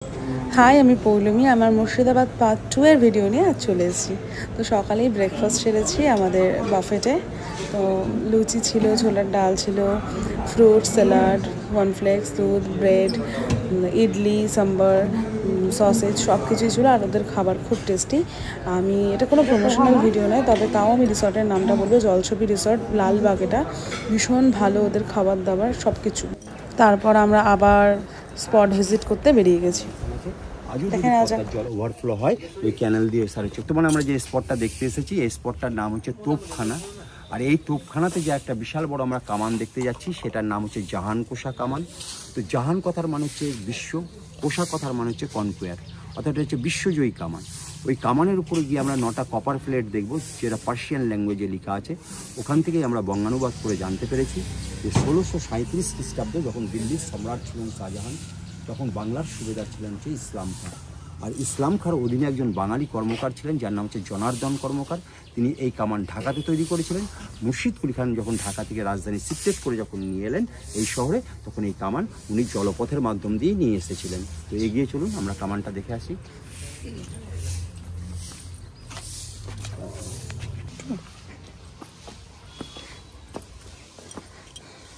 High, আমি পৌলমী। আমার Murshidabad part 2 এর ভিডিও নিয়ে আজ চলে এসেছি। তো সকালেই ব্রেকফাস্ট সেরেছি আমাদের বাফেটে। তো লুচি ছিল, ছোলার ডাল ছিল, ফ্রুট স্যালাড, কর্নফ্লেক্স, দুধ, ব্রেড, ইডলি, সাম্বার, সসেজ সব কিছুই ছিল। আর ওদের খাবার খুব টেস্টি। এটা কোনো প্রমোশনাল ভিডিও নয়, তবে তাও আমি রিসর্টের নামটা বলবো, জলছবি রিসর্ট, লালবাগ। এটা ভীষণ ভালো ওদের খাবার দাবার সব কিছু। তারপর আমরা আবার স্পট ভিজিট করতে বেরিয়ে গেছি। জল ওভারফ্লো হয় ওই ক্যানেল দিয়ে বর্তমানে আমরা যে স্পটটা দেখতে এসেছি, এই স্পটটার নাম হচ্ছে তোপখানা। আর এই তোপখানাতে যে একটা বিশাল বড় আমরা কামান দেখতে যাচ্ছি, সেটার নাম হচ্ছে জাহান কোষা কামান। তো জাহান কথার মানে হচ্ছে বিশ্ব, কোষা কথার মানে হচ্ছে কনকুয়ার, অর্থাৎ হচ্ছে বিশ্বজয়ী কামান। ওই কামানের উপরে গিয়ে আমরা 9টা কপার প্লেট দেখব, যেটা পার্সিয়ান ল্যাঙ্গুয়েজে লেখা আছে। ওখান থেকেই আমরা বঙ্গানুবাদ করে জানতে পেরেছি যে 1637 খ্রিস্টাব্দে যখন দিল্লির সম্রাট ছিলেন শাহজাহান, তখন বাংলার সুবেদার ছিলেন হচ্ছে ইসলাম খাঁ। আর ইসলাম খাঁর অধীনে একজন বাঙালি কর্মকার ছিলেন, যার নাম হচ্ছে জনার্দন কর্মকার। তিনি এই কামান ঢাকাতে তৈরি করেছিলেন। মুর্শিদ কুলি খান যখন ঢাকা থেকে রাজধানী শিফটেড করে যখন নিয়ে এলেন এই শহরে, তখন এই কামান উনি জলপথের মাধ্যম দিয়ে নিয়ে এসেছিলেন। তো এগিয়ে চলুন, আমরা কামানটা দেখে আসি।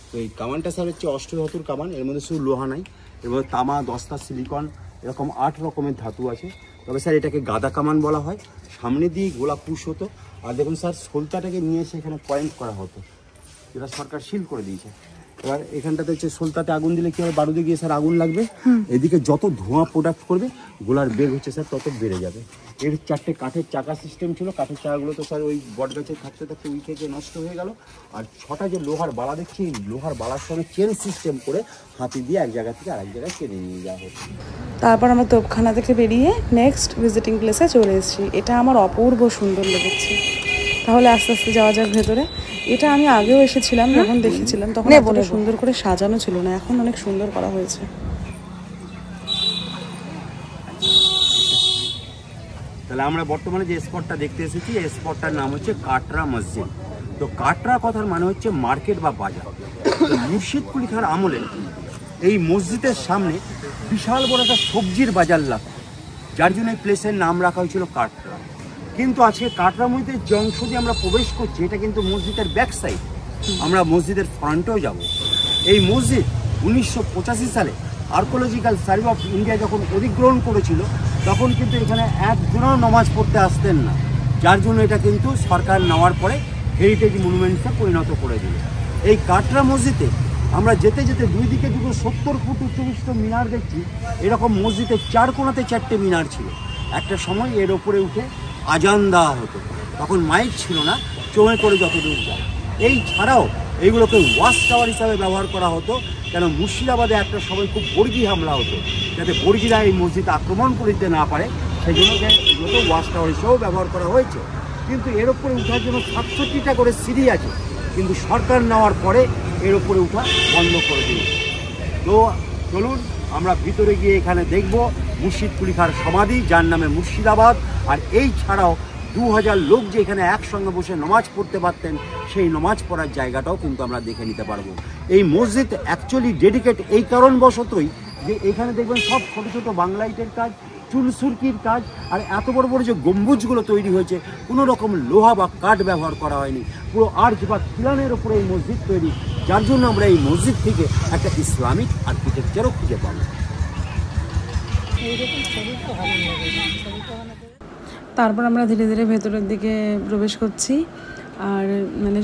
তো এই কামানটা স্যার হচ্ছে অষ্টধাতুর কামান। এর মধ্যে শুধু লোহা নাই, এর মধ্যে তামা, দস্তা, সিলিকন, এরকম 8 রকমের ধাতু আছে। তবে স্যার এটাকে গাদা কামান বলা হয়। সামনে দিয়ে গোলা পুশ হতো। আর দেখুন স্যার, সলতাটাকে নিয়ে এসে এখানে পয়েন্ট করা হতো, যেটা সরকার সিল করে দিয়েছে। এবার এখানটাতে হচ্ছে সলতাতে আগুন দিলে কি হবে, বারুদে গিয়ে স্যার আগুন লাগবে। এদিকে যত ধোঁয়া প্রোডাক্ট করবে, গোলার বেগ হচ্ছে স্যার তত বেড়ে যাবে। এর 4টে কাঠের চাকা সিস্টেম ছিল। কাঠের চাকাগুলো তো স্যার ওই বট গাছে থাকতে থাকতে উই থেকে নষ্ট হয়ে গেল। আর 6টা যে লোহার বালা দেখছি, এই লোহার বালার সঙ্গে চেন সিস্টেম করে হাতি দিয়ে এক জায়গা থেকে আরেক জায়গায় টেনে নিয়ে যাওয়া হচ্ছে। তারপর আমরা তোপখানা থেকে বেরিয়ে নেক্সট ভিজিটিং প্লেসে চলে এসেছি। এটা আমার অপূর্ব সুন্দর লেগেছে। তাহলে আস্তে আস্তে যাওয়া যাক ভেতরে। এটা আমি আগেও এসেছিলাম, যখন দেখেছিলাম তখন এতটা সুন্দর করে সাজানো ছিল না, এখন অনেক সুন্দর করা হয়েছে। তাহলে আমরা বর্তমানে যে স্পটটা দেখতে এসেছি, এই স্পটটার নাম হচ্ছে কাটরা মসজিদ। তো কাটরা কথার মানে হচ্ছে মার্কেট বা বাজার। মুর্শিদ কুলি খান আমলে এই মসজিদের সামনে বিশাল বড় একটা সবজির বাজার লাগতো, যার জন্য এই প্লেসের নাম রাখা হয়েছিল কাটরা। কিন্তু আজকে কাটরা মসজিদের যে অংশ দিয়ে আমরা প্রবেশ করছি, এটা কিন্তু মসজিদের ব্যাক সাইড। আমরা মসজিদের ফ্রন্টেও যাব। এই মসজিদ 1985 সালে আর্কোলজিক্যাল সার্ভে অফ ইন্ডিয়া যখন অধিগ্রহণ করেছিল, তখন কিন্তু এখানে একজনও নামাজ পড়তে আসতেন না, যার জন্য এটা কিন্তু সরকার নেওয়ার পরে হেরিটেজ মনুমেন্টসে পরিণত করে দিল। এই কাটরা মসজিদে আমরা যেতে যেতে দুই দিকে দুটো 70 ফুট উচ্চবিষ্ট মিনার দেখছি। এরকম মসজিদের 4 কোণাতে 4টে মিনার ছিল। একটা সময় এর ওপরে উঠে আজান দেওয়া হতো, তখন মাইক ছিল না, চোখে করে যত দূর যায়। এই ছাড়াও এইগুলোকে ওয়াচ টাওয়ার হিসাবে ব্যবহার করা হতো, কেন মুর্শিদাবাদে একটা সময় খুব বর্গী হামলা হতো, যাতে বর্গীরা এই মসজিদ আক্রমণ করতে না পারে, সেই জন্য এগুলোকে ওয়াচ টাওয়ার হিসেবেও ব্যবহার করা হয়েছে। কিন্তু এর ওপরে উঠার জন্য 67টা করে সিঁড়ি আছে, কিন্তু সরকার নেওয়ার পরে এর ওপরে উঠা বন্ধ করে দিয়েছে। তো চলুন আমরা ভিতরে গিয়ে এখানে দেখব মুর্শিদ কুলি খাঁর সমাধি, যার নামে মুর্শিদাবাদ। আর এই ছাড়াও 2000 লোক যে এখানে একসঙ্গে বসে নামাজ পড়তে পারতেন, সেই নামাজ পড়ার জায়গাটাও কিন্তু আমরা দেখে নিতে পারবো। এই মসজিদ অ্যাকচুয়ালি ডেডিকেট এই কারণবশতই যে এখানে দেখবেন সব ছোটো ছোটো বাংলাইটের কাজ, চুনসুরকির কাজ। আর এত বড় বড় যে গম্বুজগুলো তৈরি হয়েছে, কোনো রকম লোহা বা কাঠ ব্যবহার করা হয়নি, পুরো আর্চ বা খিলানের ওপরে এই মসজিদ তৈরি, যার জন্য আমরা এই মসজিদ থেকে একটা ইসলামিক আর্কিটেকচারও খুঁজে পাবো। তারপর আমরা ধীরে ধীরে ভেতরের দিকে প্রবেশ করছি। আর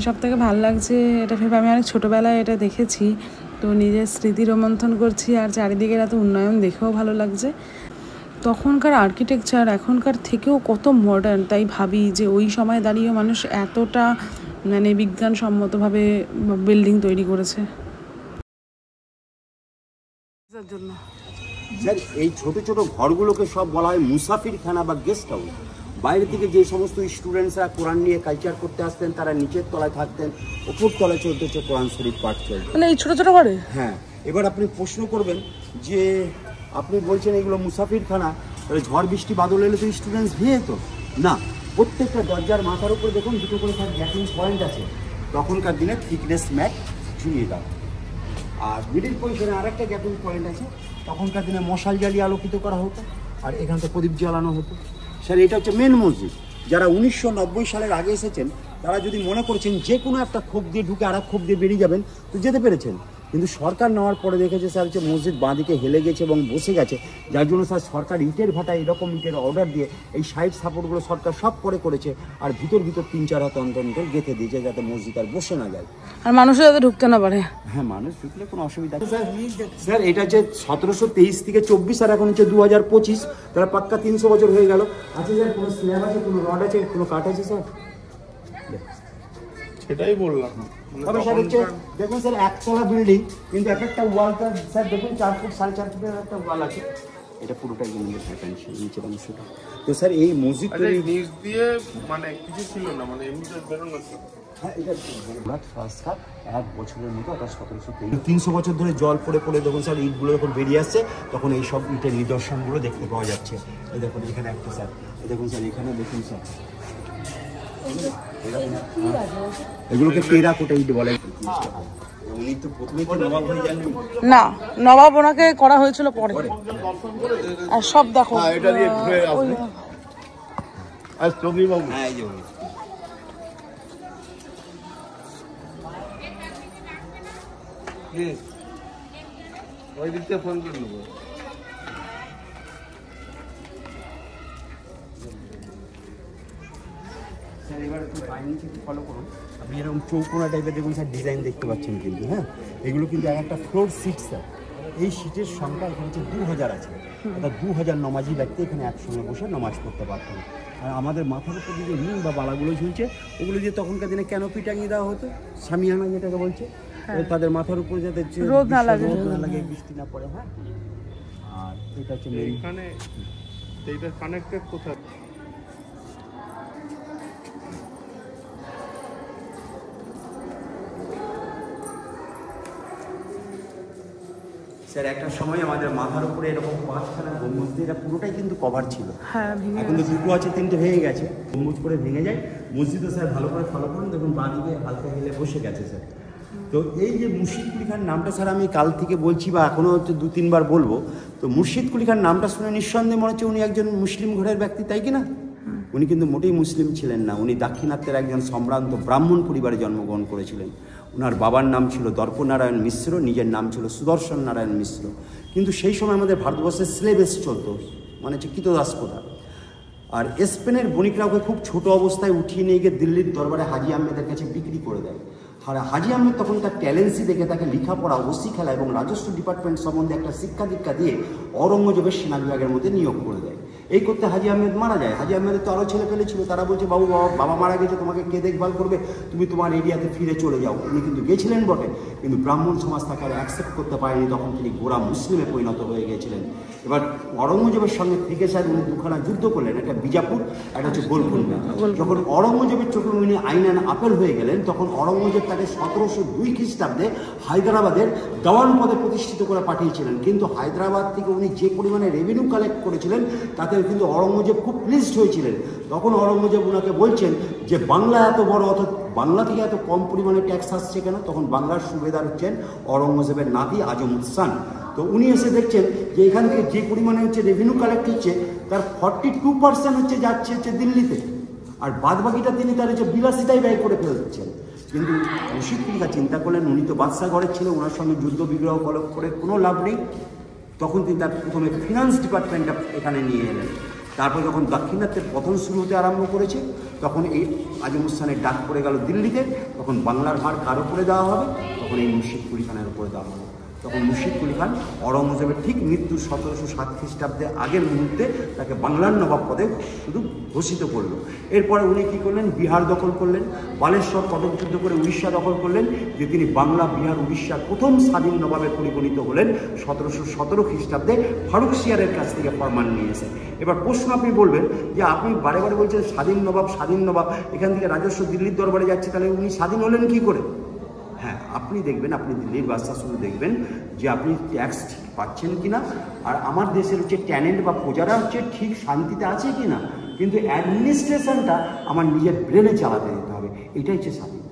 সব থেকে ভালো লাগছে এটা ভেবে, আমি অনেক ছোটোবেলায় এটা দেখেছি, তো নিজের স্মৃতি রোমন্থন করছি। আর চারিদিকের এত উন্নয়ন দেখেও ভালো লাগছে। তখনকার আর্কিটেকচার এখনকার থেকেও কত মডার্ন, তাই ভাবি যে ওই সময় দাঁড়িয়ে মানুষ এতটা বিজ্ঞানসম্মতভাবে বিল্ডিং তৈরি করেছে। স্যার এই ছোট ছোট ঘরগুলোকে সব বলা হয় মুসাফিরখানা বা গেস্ট হাউস। বাইরে থেকে যে সমস্ত স্টুডেন্টসরা কোরআন নিয়ে কালচার করতে আসতেন, তারা নিচের তলায় থাকতেন, ওপর তলায় চলতেছে কোরআন শরীফ পাঠ চলছে, এই ছোট ছোট ঘরে। হ্যাঁ, এবার আপনি প্রশ্ন করবেন যে আপনি বলছেন এগুলো মুসাফিরখানা, তাহলে ঝড় বৃষ্টি বাদল এলে তো স্টুডেন্টস ভিড়ে তো না। প্রত্যেকটা দরজার মাথার উপর দেখুন দুটো করে গ্যাপিং পয়েন্ট আছে, তখনকার দিনে থিকনেস ম্যাট ঝুলিয়ে দাও। আর মিডিল পজিশনে আরেকটা গ্যাপিং পয়েন্ট আছে, তখনকার দিনে মশাল জ্বালিয়ে আলোকিত করা হতো, আর এখান থেকে প্রদীপ জ্বালানো হতো। স্যার এটা হচ্ছে মেন মসজিদ। যারা 1990 সালের আগে এসেছেন তারা যদি মনে করেছেন যে কোনো একটা খোপ দিয়ে ঢুকে আর এক খোপ দিয়ে বেরিয়ে যাবেন, তো যেতে পেরেছেন। কিন্তু সরকার নেওয়ার পরে দেখেছে স্যার হচ্ছে মসজিদ বাঁদিকে হেলে গেছে এবং বসে গেছে, যার জন্য স্যার সরকার ইটের ভাটায় এরকম ইটের অর্ডার দিয়ে এই সাইড সাপোর্টগুলো সরকার সব করেছে, আর ভিতর 3-4 হাত অন্তর গেঁথে দিয়েছে যাতে মসজিদ আর বসে না যায়, আর মানুষও যাতে ঢুকতে না পারে। হ্যাঁ, মানুষ ঢুকলে কোনো অসুবিধা নেই। স্যার এটা হচ্ছে 1723 থেকে 24, আর এখন হচ্ছে 2025, তারা পাক্কা 300 বছর হয়ে গেল। আচ্ছা স্যার, কোনো স্ল্যাব আছে, কোনো রড আছে, কোনো কাঠ আছে স্যার? সেটাই বললাম। তবে স্যার হচ্ছে দেখুন স্যার একতলা বিল্ডিং, কিন্তু এক একটা ওয়ালটা স্যার দেখুন 4 ফুট 4.5 ফুটের একটা ওয়াল আছে। এটা পুরোটাই কিন্তু ভ্যাকান্সি, নিচের অংশটা। তো স্যার এই মসজিদ নিচ দিয়ে মানে কিছু ছিল না, মানে এমনিতে বেরোনো ছিল। হ্যাঁ, এটা ফার্স্ট কাপ 1 বছরের মতো, ওটা 1723। 300 বছর ধরে জল পড়ে পড়ে দেখুন স্যার ইটগুলো যখন বেরিয়ে আসছে তখন এই সব ইটের নিদর্শনগুলো দেখতে পাওয়া যাচ্ছে। এই দেখুন এখানে একটা স্যার, এই দেখুন স্যার এখানে দেখুন স্যার, এগুলোকে টেরাকোটা ইট বলে। উনি তো প্রথমেই তো নবাব হয়ে যাননি না, নবাব ওনাকে করা হয়েছিল পরে। আর সব দেখো এটা দিয়ে ঘুরে আসবে। আজ চন্দ্রী বাবু, হ্যাঁ, এই যে ওই দিক থেকে ফোন করে নেবো। স্যার এবার একটু বাইনিংটা একটু ফলো করুন। আপনি এরকম চৌকোনা টাইপের দেখুন স্যার ডিজাইন দেখতে পাচ্ছেন কিন্তু, হ্যাঁ, এগুলো কিন্তু একটা ফ্লোর সিট স্যার। এই সিটের সংখ্যা এখানে হচ্ছে 2000 আছে, অর্থাৎ 2000 নমাজি ব্যক্তি এখানে একসঙ্গে বসে নমাজ পড়তে পারতেন। আর আমাদের মাথার উপর যে রিং বা বালাগুলো ঝুলছে, ওগুলো দিয়ে তখনকার দিনে ক্যানোপি টাঙিয়ে দেওয়া হতো, সামিয়ানা যেটাকে বলছে, তাদের মাথার উপর যাতে রোদ না লাগে, বৃষ্টি না পড়ে। হ্যাঁ, আর এটা হচ্ছে এখানে এইটা কানেক্টেড কোথায়? স্যার একটা সময় আমাদের মাথার উপরে এরকম 5খানা গম্বুজ দিয়ে এটা পুরোটাই কিন্তু কভার ছিল। হ্যাঁ, ভেঙে এখন তো 2টো আছে, 3টে ভেঙে গেছে, গম্বুজ করে ভেঙে যায়। মসজিদও স্যার ভালো করে ফলো করুন, দেখুন বাঁ দিকে হালকা হেলে বসে গেছে স্যার। তো এই যে মুর্শিদ কুলি খান নামটা স্যার আমি কাল থেকে বলছি বা এখনও হচ্ছে 2-3 বার বলবো। তো মুর্শিদ কুলি খান নামটা শুনে নিঃসন্দেহে মনে হচ্ছে উনি একজন মুসলিম ঘরের ব্যক্তি, তাই কি না? উনি কিন্তু মোটেই মুসলিম ছিলেন না। উনি দাক্ষিণাত্যের একজন সম্ভ্রান্ত ব্রাহ্মণ পরিবারে জন্মগ্রহণ করেছিলেন। ওনার বাবার নাম ছিল দর্পনারায়ণ মিশ্র, নিজের নাম ছিল সুদর্শন নারায়ণ মিশ্র। কিন্তু সেই সময় আমাদের ভারতবর্ষে স্লেভেস চলতো, মানে হচ্ছে কৃতদাসপ্রথা। আর স্পেনের বণিকরা ওকে খুব ছোট অবস্থায় উঠিয়ে নিয়ে গিয়ে দিল্লির দরবারে হাজি আহমেদের কাছে বিক্রি করে দেয়। আর হাজি আহমেদ তখন তার ট্যালেন্সি দেখে তাকে লেখাপড়া, ওসি খেলা এবং রাজস্ব ডিপার্টমেন্ট সম্বন্ধে একটা শিক্ষা দীক্ষা দিয়ে অরঙ্গজেবের সেনা বিভাগের মধ্যে নিয়োগ করে দেয়। এই করতে হাজি আহমেদ মারা যায়। হাজি আহমেদের তো আরও ছেলে পেলে ছিল, তারা বলছে বাবা মারা গেছে, তোমাকে কে দেখভাল করবে, তুমি তোমার এরিয়াতে ফিরে চলে যাও। উনি কিন্তু গেছিলেন বটে, কিন্তু ব্রাহ্মণ সমাজ তাকে আর অ্যাকসেপ্ট করতে পারেনি। তখন তিনি গোড়া মুসলিমে পরিণত হয়ে গিয়েছিলেন। এবার অরঙ্গজেবের সঙ্গে থেকে স্যার উনি 2খানা যুদ্ধ করলেন, একটা বিজাপুর, একটা হচ্ছে গোলকুন্ডা। যখন অরঙ্গজেবের চোখে উনি আইনান আপেল হয়ে গেলেন, তখন অরঙ্গজেব তাকে 1702 খ্রিস্টাব্দে হায়দ্রাবাদের দেওয়ান পদে প্রতিষ্ঠিত করে পাঠিয়েছিলেন। কিন্তু হায়দ্রাবাদ থেকে উনি যে পরিমাণে রেভিনিউ কালেক্ট করেছিলেন তাতে কিন্তু অরঙ্গজেব খুব প্লিজড হয়েছিলেন। তখন অরঙ্গজেব ওনাকে বলছেন যে বাংলা এত বড়, অথচ বাংলা থেকে এত কম পরিমাণে ট্যাক্স আসছে কেন? তখন বাংলার সুবেদার হচ্ছেন অরঙ্গজেবের নাতি আজমুদ্দান। তো উনি এসে দেখছেন যে এখান থেকে যে পরিমাণে হচ্ছে রেভিনিউ কালেক্ট হচ্ছে তার 42% হচ্ছে যাচ্ছে হচ্ছে দিল্লিতে, আর বাদবাকিটা তিনি তার হচ্ছে বিলাসিতায় ব্যয় করে ফেলছেন। কিন্তু মুর্শিদ কুলি খান চিন্তা করলেন উনি তো বাদশাহ ঘরের ছিল, ওনার সঙ্গে যুদ্ধ বিগ্রহ করে কোনো লাভ নেই। তখন তিনি তার প্রথমে ফিনান্স ডিপার্টমেন্টটা এখানে নিয়ে এলেন। তারপর যখন দাক্ষিণাত্যের পতন শুরু হতে আরম্ভ করেছে, তখন এই আজমুদ্দানের ডাক পড়ে গেল দিল্লিতে। তখন বাংলার ভার কার উপরে দেওয়া হবে? তখন এই মুর্শিদ কুলি খানের উপরে দেওয়া হবে। তখন মুর্শিদ কুলি খান অরঙ্গজেবের ঠিক মৃত্যু 1707 খ্রিস্টাব্দে আগের মুহূর্তে তাকে বাংলার নবাব পদে শুধু ঘোষিত করলো। এরপরে উনি কী করলেন? বিহার দখল করলেন, বালেশ্বর কটক যুদ্ধ করে উড়িষ্যা দখল করলেন, যে তিনি বাংলা, বিহার, উড়িষ্যার প্রথম স্বাধীন নবাবে পরিগণিত হলেন 1717 খ্রিস্টাব্দে ফারুকশিয়ারের কাছ থেকে ফরমান নিয়ে এসে। এবার প্রশ্ন আপনি বলবেন যে আপনি বারে বারে বলছেন স্বাধীন নবাব, স্বাধীন নবাব, এখান থেকে রাজস্ব দিল্লির দরবারে যাচ্ছে, তাহলে উনি স্বাধীন হলেন কী করে? হ্যাঁ, আপনি দেখবেন, আপনি দিল্লির বাদশা শুধু দেখবেন যে আপনি ট্যাক্স ঠিক পাচ্ছেন কিনা, আর আমার দেশের হচ্ছে ট্যানেন্ট বা প্রজারা হচ্ছে ঠিক শান্তিতে আছে কিনা, কিন্তু অ্যাডমিনিস্ট্রেশনটা আমার নিজের ব্রেনে চালাতে দিতে হবে। এটাই হচ্ছে স্বাধীন।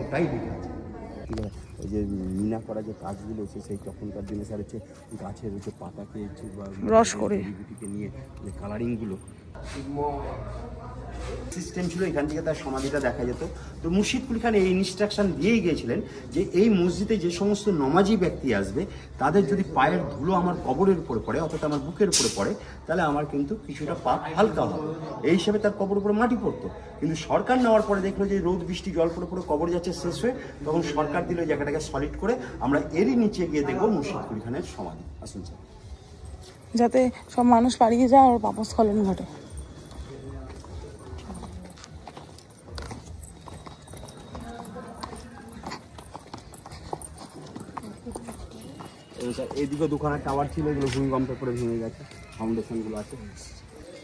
সবটাই লেখা আছে। ঠিক আছে, ওই যে মিনা করা যে কাজগুলো হচ্ছে সেই তখনকার দিনে স্যার হচ্ছে গাছের হচ্ছে পাতাকে বা রস করে নিয়ে যে কালারিংগুলো সিস্টেম ছিল, এখান থেকে তার সমাধিটা দেখা যেত। তো মুর্শিদ কুলি খান এই ইনস্ট্রাকশন দিয়েই গিয়েছিলেন যে এই মসজিদে যে সমস্ত নমাজি ব্যক্তি আসবে তাদের যদি পায়ের ধুলো আমার কবরের উপরে পড়ে অর্থাৎ আমার বুকের উপরে পড়ে তাহলে আমার কিন্তু কিছুটা পাপ হালকা হবে, এই হিসেবে তার কবর উপরে মাটি পড়তো। কিন্তু সরকার নেওয়ার পরে দেখলো যে রোদ বৃষ্টি জল পড়ে পড়ে কবর যাচ্ছে শেষ হয়ে, তখন সরকার দিল জায়গাটাকে সলিড করে আমরা এরই নিচে গিয়ে দেখবো মুর্শিদ কুলি খানের সমাধি। আসুন স্যার, যাতে সব মানুষ পালিয়ে যায় আর পাপস্খলন ঘটে। এদিকে দোকানের টাওয়ার ছিল, এগুলো ভূমিকম্পে পরে ভেঙে গেছে, ফাউন্ডেশনগুলো আছে।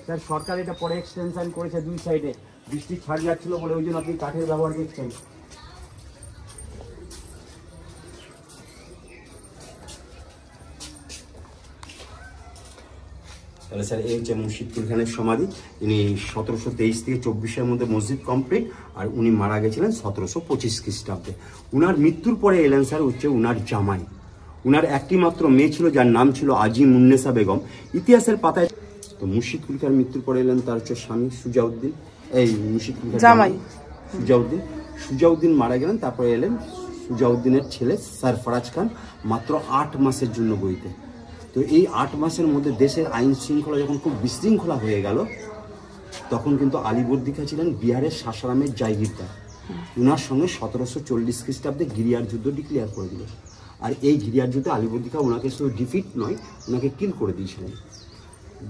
স্যার সরকার এটা পরে এক্সটেনশন করেছে দুই সাইডে, বৃষ্টি ছাড় যাচ্ছিল বলে ওই জন্য আপনি কাঠের ব্যবহার দেখছেন। তাহলে স্যার এই হচ্ছে মুর্শিদ কুলি খানের সমাধি। ইনি 1723 থেকে 24-এর মধ্যে মসজিদ কমপ্লিট, আর উনি মারা গেছিলেন 1725 খ্রিস্টাব্দে। উনার মৃত্যুর পরে এলেন স্যার হচ্ছে উনার জামাই। উনার একটি মাত্র মেয়ে ছিল যার নাম ছিল আজি মুন্নেসা বেগম। ইতিহাসের পাতায় তো মুর্শিদ কুলি খান মৃত্যুর পরে এলেন তার হচ্ছে স্বামী সুজাউদ্দিন, এই মুর্শিদ কুলি খান জামাই সুজাউদ্দিন মারা গেলেন। তারপরে এলেন সুজাউদ্দিনের ছেলে সরফরাজ খান মাত্র 8 মাসের জন্য বইতে। তো এই 8 মাসের মধ্যে দেশের আইন শৃঙ্খলা যখন খুব বিশৃঙ্খলা হয়ে গেল তখন কিন্তু আলীবর্দী খাঁ ছিলেন বিহারের সাসারামের জায়গিরদার। উনার সঙ্গে 1740 খ্রিস্টাব্দে গিরিয়ার যুদ্ধ ডিক্লেয়ার করে দিল। আর এই গিরিয়ার যুদ্ধে আলীবর্দী খাঁ ওনাকে শুধু ডিফিট নয়, ওনাকে কিল করে দিয়েছিলেন।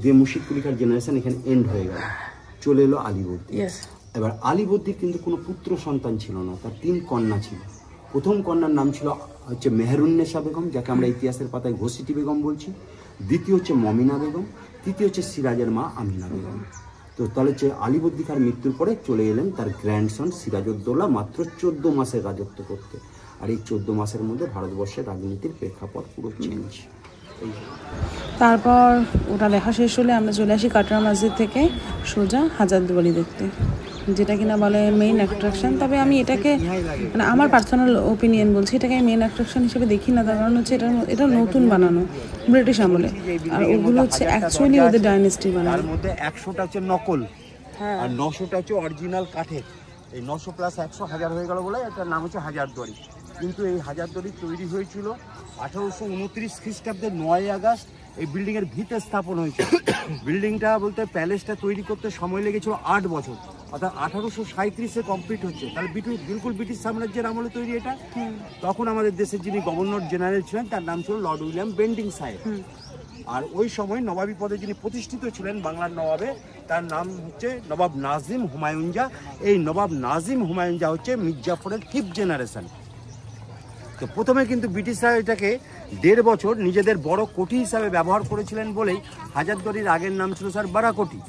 দিয়ে মুর্শিদ কুলি খাঁর জেনারেশন এখানে এন্ড হয়ে গেল, চলে এলো আলীবর্দী। এবার আলীবর্দীর কিন্তু কোনো পুত্র সন্তান ছিল না, তার 3 কন্যা ছিল। প্রথম কন্যার নাম ছিল হচ্ছে মেহরুন্নেসা বেগম, যাকে আমরা ইতিহাসের পাতায় ঘসিটি বেগম বলছি। দ্বিতীয় হচ্ছে মমিনা বেগম, তৃতীয় হচ্ছে সিরাজের মা আমিনা বেগম। তো তাহলে হচ্ছে আলীবর্দী খাঁর মৃত্যুর পরে চলে এলেন তার গ্র্যান্ডসন সিরাজউদ্দৌলা মাত্র 14 মাসের রাজত্ব করতে। আর এই 14 মাসের মধ্যে ভারতবর্ষের রাজনীতির প্রেক্ষাপট পুরো চেঞ্জ। তারপর ওটা লেখা শেষ হলে আমরা চলে আসি কাটরা মসজিদ থেকে সোজা হাজারদুয়ারি দেখতে, যেটা কিনা বলে মেইন অ্যাট্রাকশন। তবে আমি এটাকে মানে আমার পার্সোনাল ওপিনিয়ন বলছি, এটাকে মেইন অ্যাট্রাকশন হিসেবে দেখি না। তার কারণ হচ্ছে এটা নতুন বানানো ব্রিটিশ আমলে, আর ওগুলো হচ্ছে অ্যাকচুয়ালি ওদের ডাইনেস্টি বানানো। তার মধ্যে 100টা হচ্ছে নকল, আর 900টা হচ্ছে অরিজিনাল কাঠের। এই 900 প্লাস 100 হাজার হয়ে গেল বলে এটার নাম হচ্ছে হাজারদুয়ারি। কিন্তু এই হাজারদুয়ারি তৈরি হয়েছিল 1829 খ্রিস্টাব্দে 9 আগস্ট। এই বিল্ডিংয়ের ভিতে স্থাপন হয়েছিল। বিল্ডিংটা বলতে প্যালেসটা তৈরি করতে সময় লেগেছিল 8 বছর, অর্থাৎ 1837-এ কমপ্লিট হচ্ছে। তাহলে বিলকুল ব্রিটিশ সাম্রাজ্যের আমলে তৈরি এটা। তখন আমাদের দেশের যিনি গভর্নর জেনারেল ছিলেন তার নাম ছিল লর্ড উইলিয়াম বেন্টিং সাহেব। আর ওই সময় নবাবী পদে যিনি প্রতিষ্ঠিত ছিলেন বাংলার নবাবে, তার নাম হচ্ছে নবাব নাজিম হুমায়ুন শাহ। এই নবাব নাজিম হুমায়ুন শাহ হচ্ছে মির্জাফরের 5th জেনারেশন। তো প্রথমে কিন্তু ব্রিটিশরা এটাকে 1.5 বছর নিজেদের বড় কোঠি হিসাবে ব্যবহার করেছিলেন বলেই হাজারদুয়ারির আগের নাম ছিল স্যার বারাকোটি।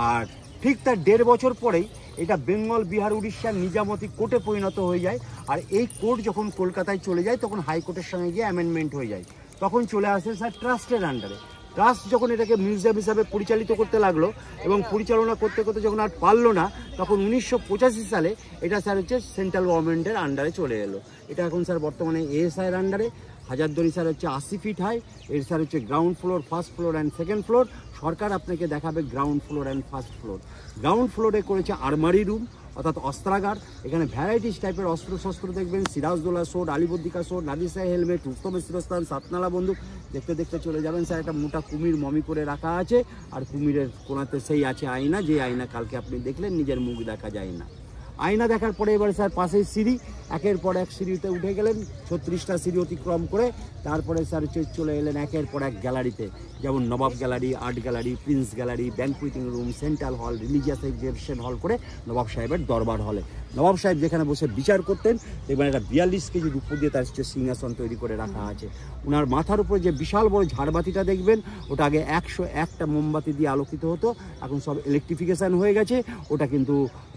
আর ঠিক তার 1.5 বছর পরেই এটা বেঙ্গল, বিহার, উড়িষ্যার নিজামতি কোর্টে পরিণত হয়ে যায়। আর এই কোর্ট যখন কলকাতায় চলে যায় তখন হাইকোর্টের সঙ্গে গিয়ে অ্যামেন্ডমেন্ট হয়ে যায়। তখন চলে আসে স্যার ট্রাস্টের আন্ডারে। ট্রাস্ট যখন এটাকে মিউজিয়াম হিসাবে পরিচালিত করতে লাগলো এবং পরিচালনা করতে করতে যখন আর পারলো না, তখন 1985 সালে এটা স্যার হচ্ছে সেন্ট্রাল গভর্নমেন্টের আন্ডারে চলে এলো। এটা এখন স্যার বর্তমানে এএসআইয়ের আন্ডারে। হাজারদুয়ারি স্যার হচ্ছে 80 ফিট হাই, এর স্যার হচ্ছে ground floor, first floor and second floor. সরকার আপনাকে দেখাবে ground floor and first floor. Ground ফ্লোরে করেছে আর্মারি রুম অর্থাৎ অস্ত্রাগার। এখানে ভ্যারাইটিস টাইপের অস্ত্রশস্ত্র দেখবেন, Sirajuddaulah sword, Alivardi Khan sword, Nadir Shah helmet, রুস্তমের শিরস্থান, সাতনালা বন্দুক। দেখতে দেখতে চলে যাবেন স্যার, একটা মোটা কুমির মমি করে রাখা আছে। আর কুমিরের কোনাতে সেই আছে আয়না, যে আয়না কালকে আপনি দেখলেন, নিজের মুখ দেখা যায় না। আয়না দেখার পরে এবারে স্যার পাশেই সিঁড়ি, একের পর এক সিঁড়িতে উঠে গেলেন 36টা সিঁড়ি অতিক্রম করে। তারপরে স্যার চলে এলেন একের পর এক গ্যালারিতে, যেমন Nawab gallery, art gallery, prince gallery, banqueting room, central hall, religious exhibition hall করে নবাব সাহেবের দরবার হলে নবাব সাহেব যেখানে বসে বিচার করতেন দেখবেন একটা 42 কেজি রূপো দিয়ে তার সিংহাসন তৈরি করে রাখা আছে। ওনার মাথার উপরে যে বিশাল বড় ঝাড়বাতিটা দেখবেন, ওটা আগে 101টা মোমবাতি দিয়ে আলোকিত হতো, এখন সব ইলেকট্রিফিকেশান হয়ে গেছে। ওটা কিন্তু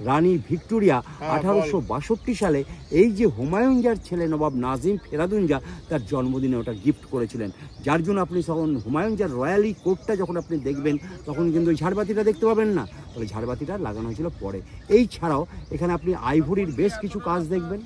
রানী ভিক্টোরিয়া ভিক্টোরিয়া 1862 সালে এই যে হুমায়ুন যার ছেলে নবাব নাজিম ফেরাদুন যা তার জন্মদিনে ওটা গিফট করেছিলেন, যার জন্য আপনি তখন হুমায়ুন যার রয়্যালি কোর্টটা যখন আপনি দেখবেন তখন কিন্তু ওই ঝাড়বাতিটা দেখতে পাবেন না, তাহলে ঝাড়বাতিটা লাগানো হয়েছিল পরে। এই ছাড়াও এখানে আপনি আইভরির বেশ কিছু কাজ দেখবেন।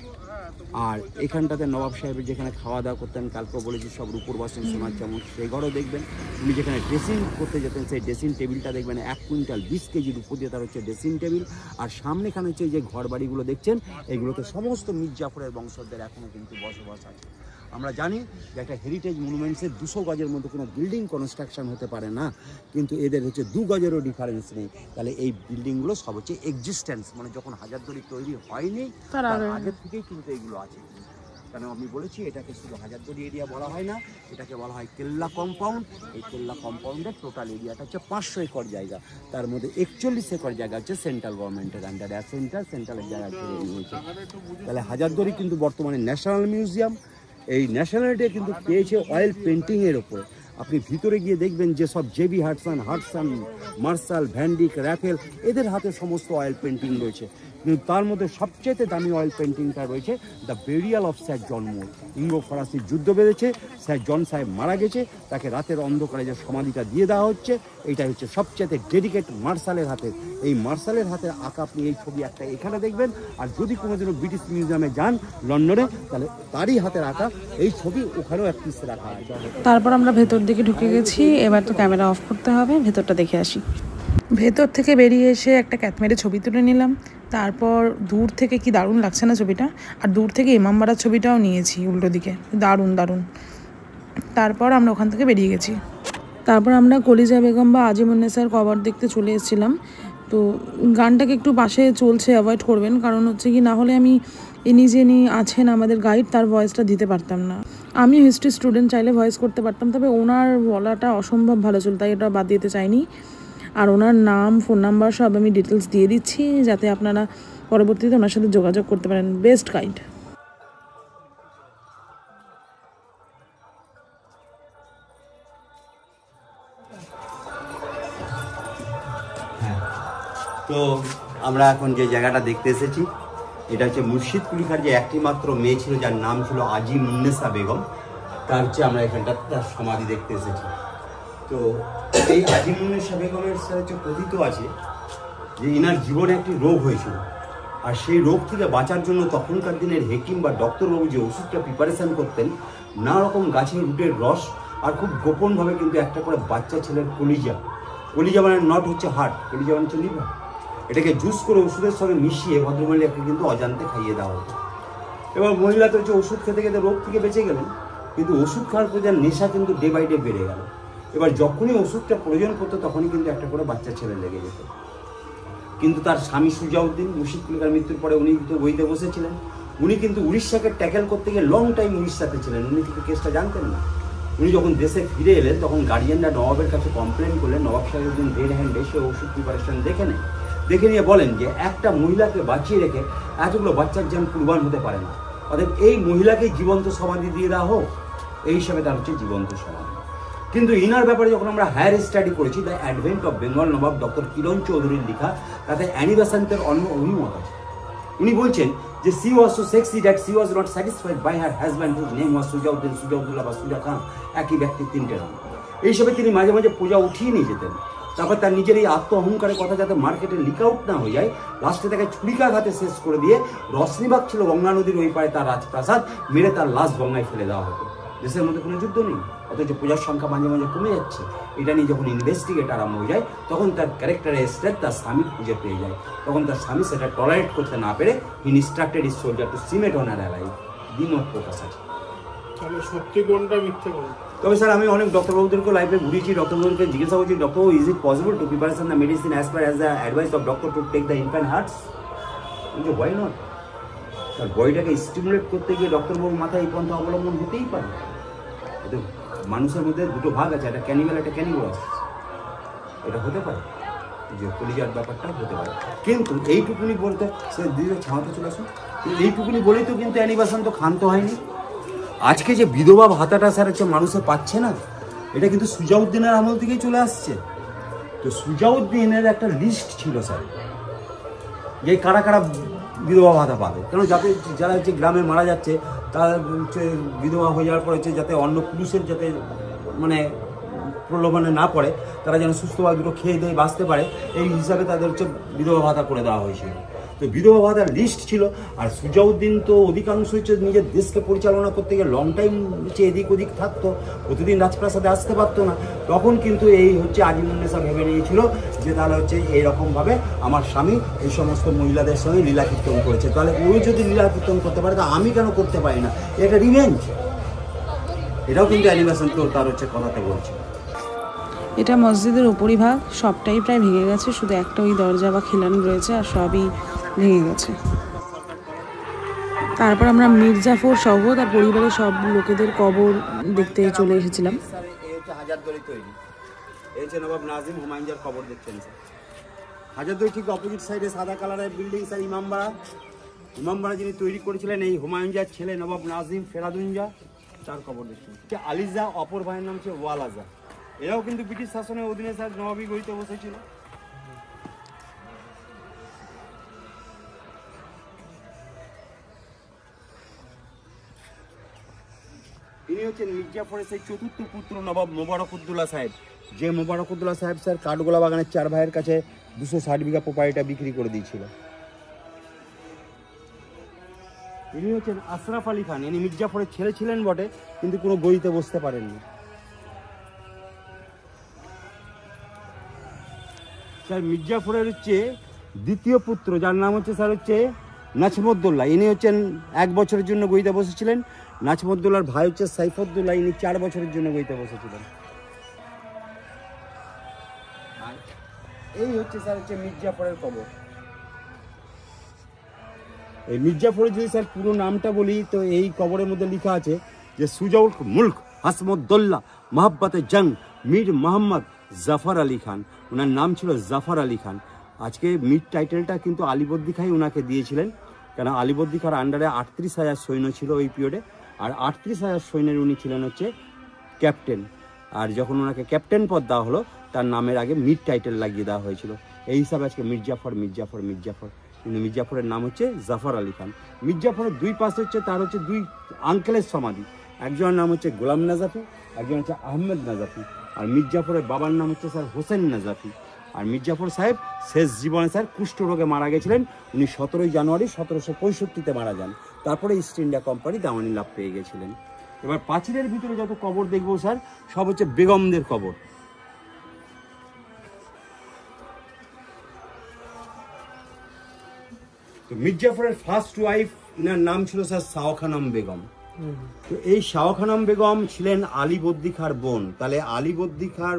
আর এখানটাতে নবাব সাহেবের যেখানে খাওয়া দাওয়া করতেন, কালকে বলেছি সব রূপোর বাসন সোনার চামচ, সেই ঘরও দেখবেন। উনি যেখানে ড্রেসিং করতে যেতেন সেই ড্রেসিং টেবিলটা দেখবেন, 1 কুইন্টাল 20 কেজি রূপো দিয়ে তার হচ্ছে ড্রেসিং টেবিল। আর সামনে এখানে হচ্ছে যে ঘর বাড়িগুলো দেখছেন, এগুলোতে সমস্ত মীর জাফরের বংশধর এখনও কিন্তু বসবাস আছে। আমরা জানি যে একটা হেরিটেজ মনুমেন্টসের 200 গজের মধ্যে কোনো বিল্ডিং কনস্ট্রাকশন হতে পারে না, কিন্তু এদের হচ্ছে 2 গজেরও ডিফারেন্স নেই। তাহলে এই বিল্ডিংগুলো সব হচ্ছে এক্সিস্টেন্স, মানে যখন হাজারদুয়ারি তৈরি হয়নি তার আগের থেকেই কিন্তু এইগুলো আছে। কেন আমি বলেছি এটাকে শুধু হাজারদুয়ারি এরিয়া বলা হয় না, এটাকে বলা হয় কেল্লা কম্পাউন্ড। এই কেল্লা কম্পাউন্ডের টোটাল এরিয়াটা হচ্ছে 500 একর জায়গা, তার মধ্যে 41 একর জায়গা হচ্ছে সেন্ট্রাল গভর্নমেন্টের আন্ডারে, আর সেন্ট্রালের জায়গা ঘিরে নিয়েছে। তাহলে হাজারদুয়ারি কিন্তু বর্তমানে ন্যাশনাল মিউজিয়াম। এই ন্যাশনালিটি কিন্তু পেয়েছে অয়েল পেন্টিংয়ের ওপরে। আপনি ভিতরে গিয়ে দেখবেন যে সব জেবি হাডসন, মার্শাল, ভ্যান্ডিক, র্যাফেল, এদের হাতে সমস্ত অয়েল পেন্টিং রয়েছে। কিন্তু তার মধ্যে সবচেয়ে দামি অয়েল পেন্টিংটা রয়েছে দ্য বেরিয়াল অফ স্যার জন মুর। ইংলো ফরাসি যুদ্ধ বেঁধেছে, স্যার জন সাহেব মারা গেছে, তাকে রাতের অন্ধকারে যে সমাধিটা দিয়ে দেওয়া হচ্ছে, এইটা হচ্ছে সবচেয়ে ডেডিকেট মার্শালের হাতে। এই মার্শালের হাতে আঁকা আপনি এই ছবি একটা এখানে দেখবেন, আর যদি কোনোদিনও ব্রিটিশ মিউজিয়ামে যান লন্ডনে, তাহলে তারই হাতের আঁকা এই ছবি ওখানেও এক পিস রাখা হয়। তারপর আমরা ভেতর দিকে ঢুকে গেছি, এবার তো ক্যামেরা অফ করতে হবে, ভেতরটা দেখে আসি। ভেতর থেকে বেরিয়ে এসে একটা ক্যাটমেরে ছবি তুলে নিলাম। তারপর দূর থেকে কি দারুণ লাগছে না ছবিটা, আর দূর থেকে ইমামবাড়ার ছবিটাও নিয়েছি উল্টো দিকে, দারুণ দারুণ। তারপর আমরা ওখান থেকে বেরিয়ে গেছি। তারপর আমরা কলিজা বেগম বা আজিমুন্নেসার কভার দেখতে চলে এসেছিলাম। তো গানটাকে একটু পাশে চলছে, অ্যাভয়েড করবেন, কারণ হচ্ছে কি না হলে আমি যিনি আছেন আমাদের গাইড, তার ভয়েসটা দিতে পারতাম না। আমি হিস্ট্রি স্টুডেন্ট, চাইলে ভয়েস করতে পারতাম, তবে ওনার বলাটা অসম্ভব ভালো ছিল, তাই এটা বাদ দিতে চাইনি। আর ওনার নাম, ফোন নাম্বার সব আমি ডিটেলস দিয়ে দিচ্ছি, যাতে আপনারা পরবর্তীতে ওনার সাথে যোগাযোগ করতে পারেন। Best guide. তো আমরা এখন যে জায়গাটা দেখতে এসেছি, এটা হচ্ছে মুর্শিদ কুলি খাঁর যে একটি মাত্র মেয়ে ছিল, যার নাম ছিল আজিমুন্নেসা বেগম, তার হচ্ছে আমরা এখানটা তার সমাধি দেখতে এসেছি। তো এই আজিমুন্নেসা বেগমের সাথে কথিত আছে যে ইনার জীবনে একটি রোগ হয়েছিল, আর সেই রোগ থেকে বাঁচার জন্য তখনকার দিনের হেকিম বা ডক্টরবাবু যে ওষুধটা প্রিপারেশন করতেন, নানা রকম গাছের রুটের রস, আর খুব গোপনভাবে কিন্তু একটা করে বাচ্চা ছেলের কলিজা মানে নট হচ্ছে হার্ট, কলিজা মানে হচ্ছে লিভার, এটাকে জুস করে ওষুধের সঙ্গে মিশিয়ে ভদ্রমহিলাকে কিন্তু অজান্তে খাইয়ে দেওয়া হতো। এবার মহিলা তো হচ্ছে ওষুধ খেতে খেতে রোগ থেকে বেঁচে গেলেন, কিন্তু ওষুধ খাওয়ার পর যার নেশা কিন্তু ডে বাই ডে বেড়ে গেল। এবার যখনই ওষুধটা প্রয়োজন পড়তো তখনই কিন্তু একটা করে বাচ্চা ছেলে লেগে যেত। কিন্তু তার স্বামী সুজাউদ্দিন, মুর্শিদ কুলি খাঁর মৃত্যুর পরে উনি কিন্তু বইতে বসেছিলেন, উনি কিন্তু উড়িষ্যাকে ট্যাকেল করতে গিয়ে লং টাইম উড়িষ্যাতে ছিলেন, উনি কিন্তু কেসটা জানতেন না। উনি যখন দেশে ফিরে এলেন তখন গার্ডিয়ানরা নবাবের কাছে কমপ্লেন করলেন, নবাব সাহেবুদ্দিন রেড হ্যান্ড এসে ওষুধ প্রিপারেশন দেখে নিয়ে বলেন যে একটা মহিলাকে বাঁচিয়ে রেখে এতগুলো বাচ্চার যান কুরবান হতে পারে না, অর্থাৎ এই মহিলাকে জীবন্ত সমাধি দিয়ে দেওয়া হোক, এই হিসাবে তার হচ্ছে জীবন্ত সমাধি। কিন্তু ইনার ব্যাপারে যখন আমরা হায়ার স্টাডি করেছি, the advent of Bengal Nawab doctor Kiran চৌধুরীর লেখা, তাতে অ্যানি বেসান্তের অন্য অভিমত আছে। উনি বলছেন যে she was so sexy that she was not satisfied by her husband whose name was Sujauddin, Shuja-ud-Daula বা সুজা খান, একই ব্যক্তির 3টে নাম। এইসবে তিনি মাঝে মাঝে পূজা উঠিয়ে নিয়ে যেতেন। তারপর তার নিজের এই আত্ম অহংকারের কথা যাতে মার্কেটে লিক আউট না হয়ে যায়, লাস্টে তাকে ছুরিকাঘাতে শেষ করে দিয়ে রশনিবাগ ছিল গঙ্গা নদীর ওই পারে তার রাজপ্রাসাদ, মেরে তার লাশ গঙ্গায় ফেলে দেওয়া হতো। দেশের মধ্যে কোনো যুদ্ধ নেই, অথচ পূজার সংখ্যা মাঝে মাঝে কমে যাচ্ছে। এটা নিয়ে যখন ইনভেস্টিগেট আরম্ভ হয়ে যায়, তখন তার ক্যারেক্টারের স্টেট তার স্বামী খুঁজে পেয়ে যায়। তখন তার স্বামী সেটা টলারেট করতে না পেরে he instructed his soldier to cement on her alive. দ্বিমত প্রকাশ আছে। সত্যি কোনটা মিথ্যে কোনটা? তবে স্যার আমি অনেক ডক্টরবাবুদেরকে লাইফে ঘুরিয়েছি, ডক্টরবাবুকে জিজ্ঞাসা করছি, doctor is it possible to preparation the medicine as per as the advice of doctor to take the infant hearts? কিন্তু হোয়াই নট? তার বডিটাকে স্টিমুলেট করতে গিয়ে ডক্টরবাবুর মাথায় এই পন্থা অবলম্বন হতেই পারে। এতে মানুষের মধ্যে দুটো ভাগ আছে, একটা ক্যানিবাল, একটা ক্যানিবাস। এটা হতে পারে যে কলিজার ব্যাপারটা হতে পারে, কিন্তু এইটুকুনি বলতে সে দিদির ছাওয়াতে চলে আসুন, এইটুকুনি বলেই তো কিন্তু অ্যানিভার্সান তো ক্ষান্ত হয়নি। আজকে যে বিধবা ভাতাটা স্যার হচ্ছে মানুষে পাচ্ছে না, এটা কিন্তু সুজাউদ্দিনের আমল থেকেই চলে আসছে। তো সুজাউদ্দিনের একটা লিস্ট ছিল স্যার, যে কারা কারা বিধবা ভাতা পাবে। কেন যাতে যারা হচ্ছে গ্রামে মারা যাচ্ছে তারা হচ্ছে বিধবা হয়ে যাওয়ার পর হচ্ছে যাতে অন্য পুরুষের যাতে মানে প্রলোভনে না পড়ে, তারা যেন সুস্থভাবে দুটো খেয়ে দিয়ে বাঁচতে পারে, এই হিসাবে তাদের হচ্ছে বিধবা ভাতা করে দেওয়া হয়েছিল। তো বিধবা ভাতার লিস্ট ছিল। আর সুজাউদ্দিন তো অধিকাংশ হচ্ছে নিজের দেশকে পরিচালনা করতে গিয়ে লং টাইম হচ্ছে এদিক ওদিক থাকতো, প্রতিদিন রাজপ্রাসাদে আসতে পারতো না। তখন কিন্তু এই হচ্ছে আজিমুন্নেসা ভেবে নিয়েছিল যে তাহলে হচ্ছে এইরকমভাবে আমার স্বামী এই সমস্ত মহিলাদের সঙ্গে লীলা কীর্তন করেছে, তাহলে ও যদি লীলা কীর্তন করতে পারে তা আমি কেন করতে পারি না, এটা রিভেঞ্জ। এটাও কিন্তু অ্যানিমেশন তো তার হচ্ছে কথাতে বলছে। এটা মসজিদের উপরিভাগ, সবটাই প্রায় ভেঙে গেছে, শুধু একটা ওই দরজা বা খিলান রয়েছে, আর সবই ভেঙে গেছে। তারপর আমরা মির্জাফর সহ তার পরিবারের সব লোকেদের কবর দেখতে চলে এসেছিলাম। এই হচ্ছে হাজারদুয়ারি তৈরি, এই হচ্ছে নবাব নাজিম হুমায়ুনজার কবর দেখছেন স্যার। হাজারদুয়ারি ঠিক অপোজিট সাইডে সাদা কালারের বিল্ডিং স্যার ইমামবাড়া যিনি তৈরি করেছিলেন এই হুমায়ুনজার ছেলে নবাব নাজিম ফেরাদুনজা, তার কবর দেখছেন। আলিজা অপর ভাইয়ের নাম হচ্ছে ওয়ালাজা, এরাও কিন্তু ব্রিটিশ শাসনের অধীনে স্যার নবাবী গড়িতে বসেছিল। ইনি হচ্ছেন মির্জাফরের সেই চতুর্থ পুত্র নবাব মোবারকুদ্দৌলা সাহেব, যে মোবারকুদ্দৌলা সাহেব স্যার কাঠগোলা বাগানের 4 ভাইয়ের কাছে 260 বিঘা প্রপার্টিটা বিক্রি করে দিয়েছিল। ইনি হচ্ছেন আশরাফ আলী খান, ইনি মির্জাফরের ছেলে ছিলেন বটে, কিন্তু কোনো গড়িতে বসতে পারেননি। স্যার মির্জাফরের হচ্ছে দ্বিতীয় পুত্র, যার নাম হচ্ছে স্যার হচ্ছে নাজমুদ্দৌলা, ইনি হচ্ছেন 1 বছরের জন্য গড়িতে বসেছিলেন। নাজমুদ্দৌলার ভাই হচ্ছে সাইফুদ্দৌলা, ইনি 4 বছরের জন্য গড়িতে বসেছিলেন। আর এই হচ্ছে স্যার হচ্ছে মির্জাফরের কবর। এই মির্জাফরের যদি স্যার পুরো নামটা বলি তো এই কবরের মধ্যে লেখা আছে যে সুজাউল মুলক হাসমুদ্দৌলা মোহাব্বতে জং মীর মোহাম্মদ জাফর আলী খান, ওনার নাম ছিল জাফর আলী খান। আজকে মির টাইটেলটা কিন্তু আলীবর্দী খাই ওনাকে দিয়েছিলেন, কেন আলীবর্দী খার আন্ডারে 38,000 সৈন্য ছিল ওই পিরিয়ডে, আর 38,000 সৈন্যের উনি ছিলেন হচ্ছে ক্যাপ্টেন। আর যখন ওনাকে ক্যাপ্টেন পদ দেওয়া হলো তার নামের আগে মির টাইটেল লাগিয়ে দেওয়া হয়েছিল, এই হিসাবে আজকে মির্জাফর মির্জাফর মির্জাফর। কিন্তু মির্জাফরের নাম হচ্ছে জাফর আলী খান। মির্জাফরের 2 পাশে হচ্ছে তার হচ্ছে 2 আঙ্কেলের সমাধি, একজনের নাম হচ্ছে গোলাম নাজাফি, একজন হচ্ছে আহমেদ নাজাফি। আর মির্জাফরের বাবার নাম হচ্ছে স্যার হোসেন নাজাফি। আর মির্জাফর সাহেব শেষ জীবনে স্যার কুষ্ঠরোগে মারা গেছিলেন, উনি 17 জানুয়ারি 1765-তে মারা যান। তারপরে ইস্ট ইন্ডিয়া কোম্পানি দেওয়ানি লাভ পেয়ে গেছিলেন। এবার প্রাচীরের ভিতরে যত কবর দেখবো স্যার সব হচ্ছে বেগমদের কবর। তো মির্জাফরের ফার্স্ট ওয়াইফ এনার নাম ছিল স্যার শাহ খানম বেগম। তো এই শাহ খানম বেগম ছিলেন আলীবর্দী খাঁর বোন। তাহলে আলীবর্দী খাঁর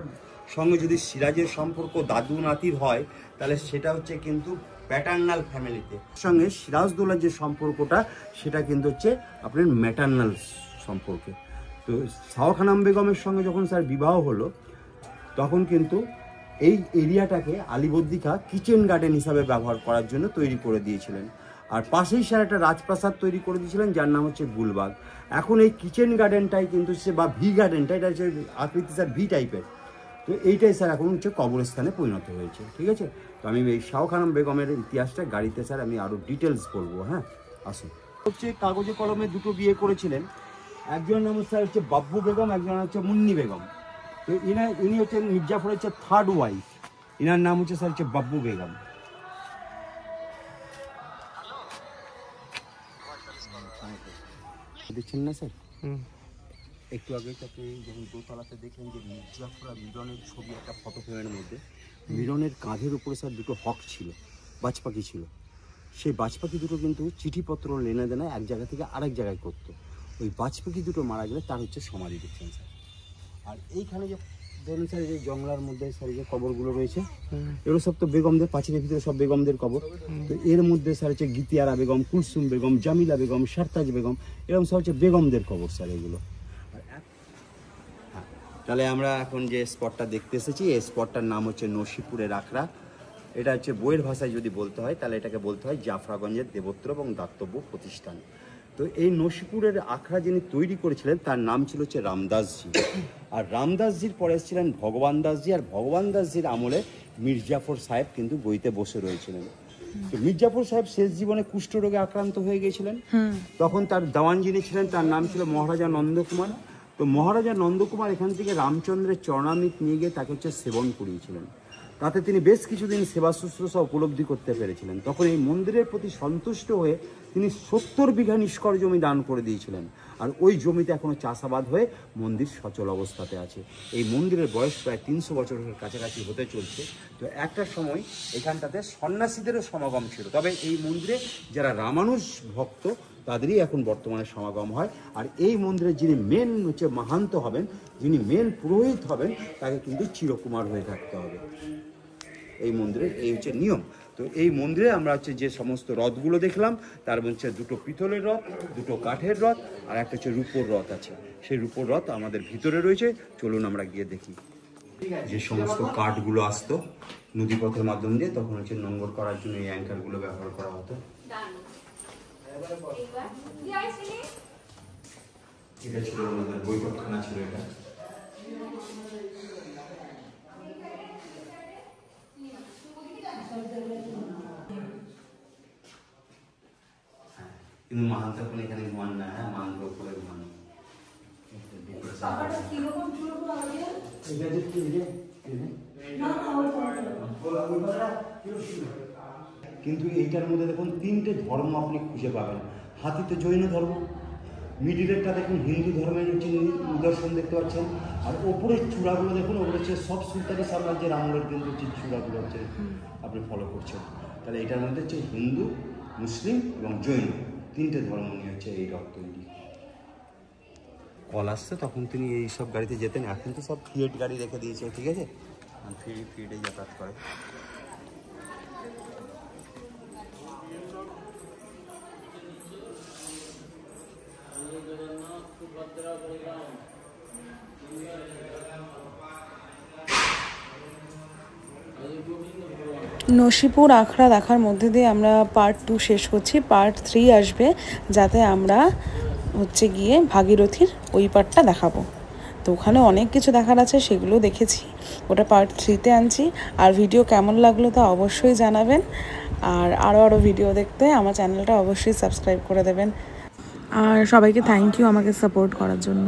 সঙ্গে যদি সিরাজের সম্পর্ক দাদু নাতির হয় তাহলে সেটা হচ্ছে কিন্তু প্যাটার্নাল ফ্যামিলিতে, সঙ্গে সিরাজদৌলার যে সম্পর্কটা সেটা কিন্তু হচ্ছে আপনার ম্যাটার্নাল সম্পর্কে। তো শাহ খানম বেগমের সঙ্গে যখন স্যার বিবাহ হলো তখন কিন্তু এই এরিয়াটাকে আলীবর্দী খাঁ কিচেন গার্ডেন হিসাবে ব্যবহার করার জন্য তৈরি করে দিয়েছিলেন। আর পাশেই স্যার একটা রাজপ্রাসাদ তৈরি করে দিয়েছিলেন যার নাম হচ্ছে গুলবাগ। এখন এই কিচেন গার্ডেনটাই কিন্তু সে বা ভি গার্ডেনটা, এটা হচ্ছে আকৃতি স্যার ভি টাইপের। তো এইটাই স্যার এখন হচ্ছে কবরস্থানে পরিণত হয়েছে। ঠিক আছে, তো আমি এই শাহ খানম বেগমের ইতিহাসটা গাড়িতে স্যার আমি আরও ডিটেলস বলবো। হ্যাঁ আসুন। হচ্ছে কাগজে কলমে 2 বিয়ে করেছিলেন, একজন নাম স্যার হচ্ছে বাব্বু বেগম, একজন হচ্ছে মুন্নি বেগম। তো ইনি হচ্ছেন মির্জাফরের হচ্ছে 3rd ওয়াইফ, ইনার নাম হচ্ছে স্যার হচ্ছে বাব্বু বেগম। দেখছেন না স্যার, একটু আগে আপনি যখন দোতলাতে দেখলেন যে মির্জাফর আর মিরনের ছবি একটা ফটো ফ্রেমের মধ্যে, মিরনের কাঁধের উপরে স্যার 2 হক ছিল, বাজ পাখি ছিল। সেই বাজ পাখি দুটো কিন্তু চিঠিপত্র লেনাদেনা এক জায়গা থেকে আরেক জায়গায় করতো। ওই বাজ পাখি দুটো মারা গেলে তার হচ্ছে সমাধি দেখছেন স্যার। আর এইখানে যে ধরুন স্যার যে জঙ্গলার মধ্যে স্যার যে কবরগুলো রয়েছে এগুলো সব তো বেগমদের, প্রাচীরের ভিতরে সব বেগমদের কবর। তো এর মধ্যে স্যার হচ্ছে গীতিয়ারা বেগম, কুলসুম বেগম, জামিলা বেগম, সারতাজ বেগম, এরকম সব হচ্ছে বেগমদের কবর স্যার এগুলো। হ্যাঁ, তাহলে আমরা এখন যে স্পটটা দেখতে এসেছি এই স্পটটার নাম হচ্ছে নসিপুরের আখড়া। এটা হচ্ছে বইয়ের ভাষায় যদি বলতে হয় তাহলে এটাকে বলতে হয় জাফরাগঞ্জের দেবোত্তর এবং দাতব্য প্রতিষ্ঠান। তো এই নসিপুরের আখড়া যিনি তৈরি করেছিলেন তার নাম ছিল হচ্ছে রামদাসজি। আর রামদাসজির পরে এসেছিলেন ভগবান দাসজি, আর ভগবান দাসজির আমলে মির্জাফর সাহেব কিন্তু বইতে বসে রয়েছিলেন। তো মির্জাপুর সাহেব শেষ জীবনে কুষ্ঠরোগে আক্রান্ত হয়ে গিয়েছিলেন। তখন তার দেওয়ান যিনি ছিলেন তার নাম ছিল মহারাজা নন্দকুমার। তো মহারাজা নন্দকুমার এখান থেকে রামচন্দ্রের চরণামৃত নিয়ে গিয়ে তাকে হচ্ছে সেবন করিয়েছিলেন। তাতে তিনি বেশ কিছুদিন সেবা শুশ্রূষা উপলব্ধি করতে পেরেছিলেন। তখন এই মন্দিরের প্রতি সন্তুষ্ট হয়ে তিনি 70 বিঘা নিষ্কর জমি দান করে দিয়েছিলেন। আর ওই জমিতে এখনো চাষাবাদ হয়ে মন্দির সচল অবস্থাতে আছে। এই মন্দিরের বয়স প্রায় 300 বছরের কাছাকাছি হতে চলছে। তো একটা সময় এখানটাতে সন্ন্যাসীদেরও সমাগম ছিল, তবে এই মন্দিরে যারা রামানুজ ভক্ত তাদেরই এখন বর্তমানে সমাগম হয়। আর এই মন্দিরে যিনি মেন হচ্ছে মাহান্ত হবেন, যিনি মেন পুরোহিত হবেন, তাকে কিন্তু চিরকুমার হয়ে থাকতে হবে। এই মন্দিরের এই হচ্ছে নিয়ম। তো এই মন্দিরে আমরা হচ্ছে যে সমস্ত রথগুলো দেখলাম তার মধ্যে 2টো পিতলের রথ, 2টো কাঠের রথ আর একটা হচ্ছে রূপোর রথ আছে। সেই রূপোর রথ আমাদের ভিতরে রয়েছে, চলুন আমরা গিয়ে দেখি। যে সমস্ত কাঠগুলো আসতো নদীপথের মাধ্যম দিয়ে, তখন হচ্ছে নোঙ্গর করার জন্য এই অ্যাঙ্কারগুলো ব্যবহার করা হতো। এটা ছিল আমাদের বৈঠকখানা ছিল এটা। কিন্তু মাহান্ত এখন এখানে ঘুমান না, হ্যাঁ মাহান্ত উপরে ঘুমান। কিন্তু এইটার মধ্যে দেখুন 3টে ধর্ম আপনি খুঁজে পাবেন। হাতিতে জৈন ধর্ম, মিডিলেরটা দেখুন হিন্দু ধর্মের হচ্ছে নিদর্শন দেখতে পাচ্ছেন। আর ওপরের চূড়াগুলো দেখুন, ওগুলো হচ্ছে সব সুলতানি সাম্রাজ্যের আমলের কিন্তু হচ্ছে চূড়াগুলো হচ্ছে আপনি ফলো করছেন। তাহলে এটার মধ্যে হচ্ছে হিন্দু, মুসলিম এবং জৈন 3টে ধর্ম নিয়ে হচ্ছে এই রথ তৈরি। কল আসছে তখন তিনি এইসব গাড়িতে যেতেন, এখন তো সব ফিয়েট গাড়ি রেখে দিয়েছে, ঠিক আছে, ফিয়েটে যাতায়াত করে। নসিপুর আখড়া দেখার মধ্যে দিয়ে আমরা পার্ট 2 শেষ করছি। পার্ট 3 আসবে, যাতে আমরা হচ্ছে গিয়ে ভাগীরথীর ওই পার্টটা দেখাবো। তো ওখানে অনেক কিছু দেখার আছে, সেগুলো দেখেছি, ওটা পার্ট 3-তে আনছি। আর ভিডিও কেমন লাগলো তা অবশ্যই জানাবেন। আর আরও ভিডিও দেখতে আমার চ্যানেলটা অবশ্যই সাবস্ক্রাইব করে দেবেন। আর সবাইকে থ্যাংক ইউ আমাকে সাপোর্ট করার জন্য।